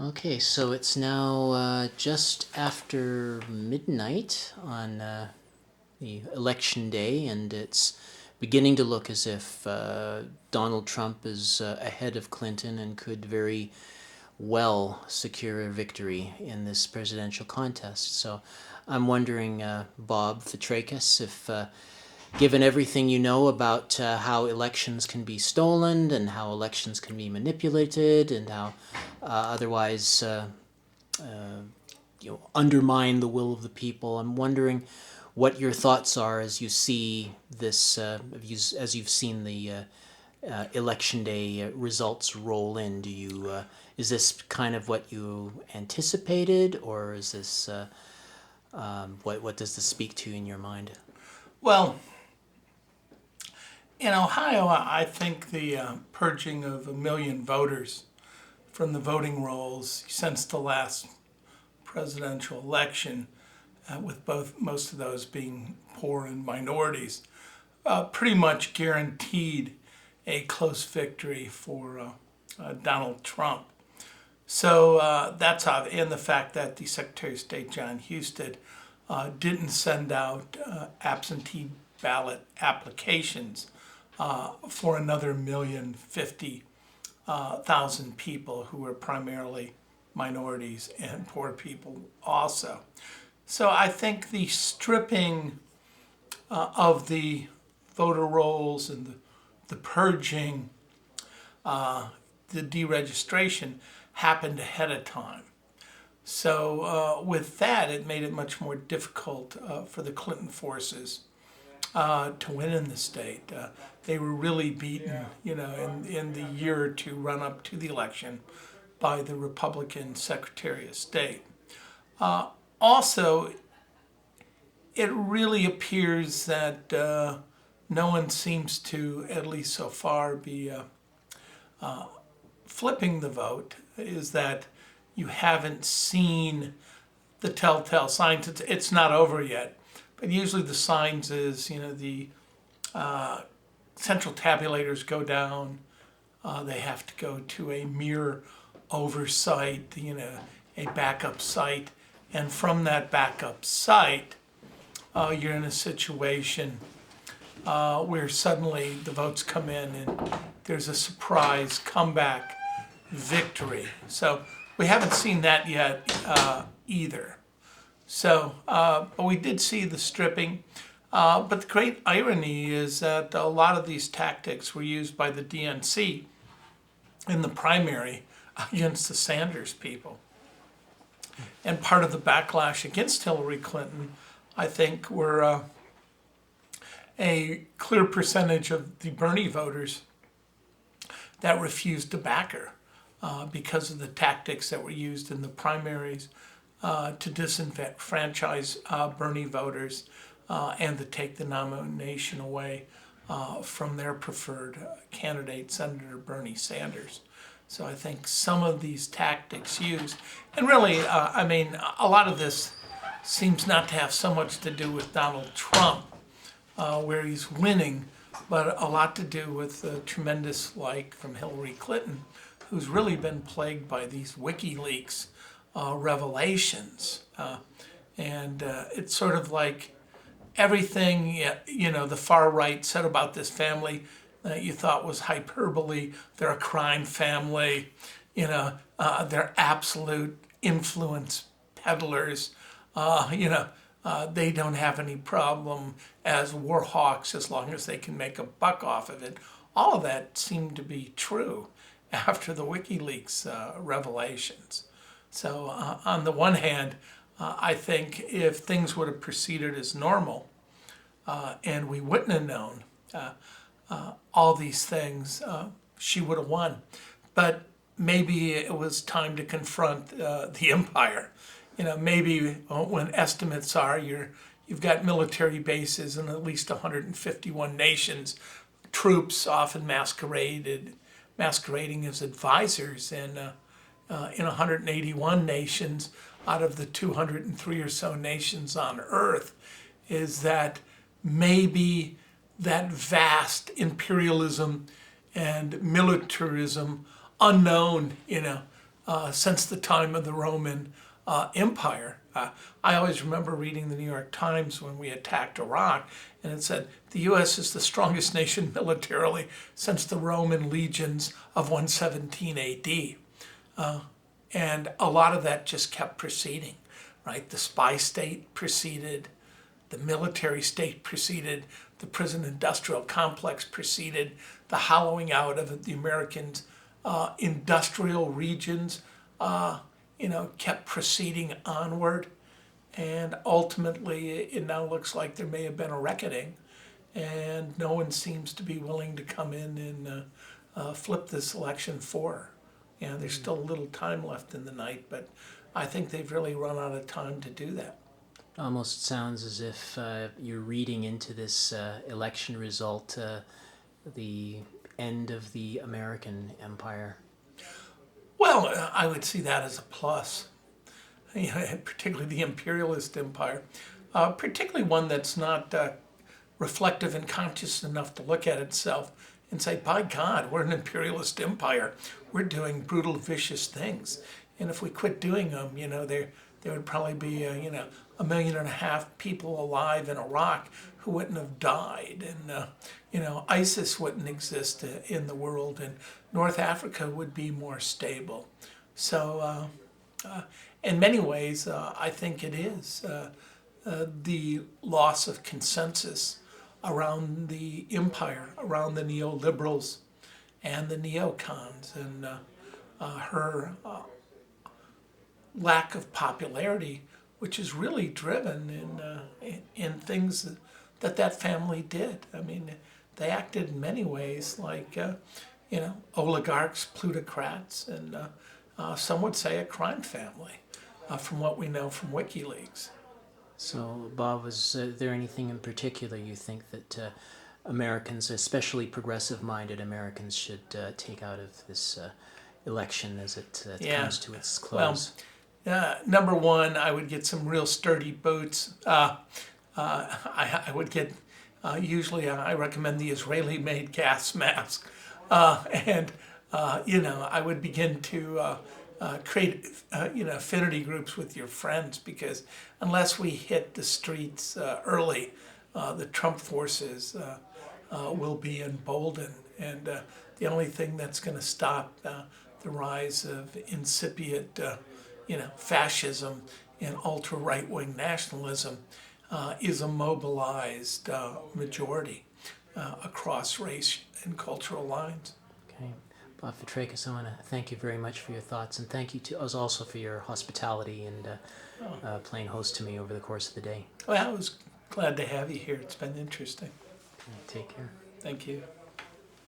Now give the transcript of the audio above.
Okay, so it's now just after midnight on the election day, and it's beginning to look as if Donald Trump is ahead of Clinton and could very well secure a victory in this presidential contest. So I'm wondering, Bob Fitrakis, if given everything you know about how elections can be stolen and how elections can be manipulated and how otherwise undermine the will of the people. I'm wondering what your thoughts are as you see this, as you've seen the election day results roll in. Do you is this kind of what you anticipated, or is this what does this speak to in your mind? Well, in Ohio, I think the purging of 1 million voters from the voting rolls since the last presidential election, with most of those being poor and minorities, pretty much guaranteed a close victory for Donald Trump. So that's obvious. And the fact that the Secretary of State, John Husted, didn't send out absentee ballot applications for another 1,050,000 people who were primarily minorities and poor people also. So I think the stripping of the voter rolls and the purging, the deregistration happened ahead of time. So with that, it made it much more difficult for the Clinton forces to win in the state. They were really beaten, in the year or two run up to the election by the Republican Secretary of State. Also, it really appears that no one seems to, at least so far, be flipping the vote. Is that you haven't seen the telltale signs. It's not over yet, but usually the signs is, the central tabulators go down. They have to go to a mirror oversight, a backup site. And from that backup site, you're in a situation where suddenly the votes come in and there's a surprise comeback victory. So we haven't seen that yet either. So, but we did see the stripping. But the great irony is that a lot of these tactics were used by the DNC in the primary against the Sanders people. And part of the backlash against Hillary Clinton, I think, were a clear percentage of the Bernie voters that refused to back her because of the tactics that were used in the primaries to disenfranchise Bernie voters and to take the nomination away from their preferred candidate, Senator Bernie Sanders. So I think some of these tactics used, and really, a lot of this seems not to have so much to do with Donald Trump, where he's winning, but a lot to do with the tremendous like from Hillary Clinton, who's really been plagued by these WikiLeaks revelations. And it's sort of like everything, the far right said about this family that you thought was hyperbole. They're a crime family, they're absolute influence peddlers, they don't have any problem as war hawks as long as they can make a buck off of it. All of that seemed to be true after the WikiLeaks revelations. So on the one hand, I think if things would have proceeded as normal and we wouldn't have known all these things, she would have won. But maybe it was time to confront the empire. Maybe when estimates are you've got military bases in at least 151 nations, troops often masquerading as advisors in 181 nations out of the 203 or so nations on Earth, is that maybe that vast imperialism and militarism unknown, since the time of the Roman Empire. I always remember reading the New York Times when we attacked Iraq, and it said the U.S. is the strongest nation militarily since the Roman legions of 117 A.D. And a lot of that just kept proceeding, right? The spy state proceeded, the military state proceeded, the prison industrial complex proceeded, the hollowing out of the Americans' industrial regions, kept proceeding onward. And ultimately, it now looks like there may have been a reckoning, and no one seems to be willing to come in and flip this election for her. There's still a little time left in the night, but I think they've really run out of time to do that. Almost sounds as if you're reading into this election result the end of the American empire. Well, I would see that as a plus, particularly the imperialist empire, particularly one that's not reflective and conscious enough to look at itself and say, by God, we're an imperialist empire. We're doing brutal, vicious things. And if we quit doing them, there would probably be, 1.5 million people alive in Iraq who wouldn't have died. And, ISIS wouldn't exist in the world. And North Africa would be more stable. So, in many ways, I think it is the loss of consensus around the empire, around the neoliberals and the neocons, and her lack of popularity, which is really driven in things that family did. I mean, they acted in many ways like oligarchs, plutocrats, and some would say a crime family, from what we know from WikiLeaks. So, Bob, was there anything in particular you think that Americans, especially progressive-minded Americans, should take out of this election as it comes to its close? Well, number one, I would get some real sturdy boots. I would get, usually I recommend the Israeli-made gas mask. I would begin to create, affinity groups with your friends, because unless we hit the streets early, the Trump forces will be emboldened. And the only thing that's going to stop the rise of incipient, fascism and ultra right-wing nationalism is a mobilized majority across race and cultural lines. Okay. Bob Fitrakis, I want to thank you very much for your thoughts, and thank you to us also for your hospitality and playing host to me over the course of the day. Well, I was glad to have you here. It's been interesting. Okay, take care. Thank you.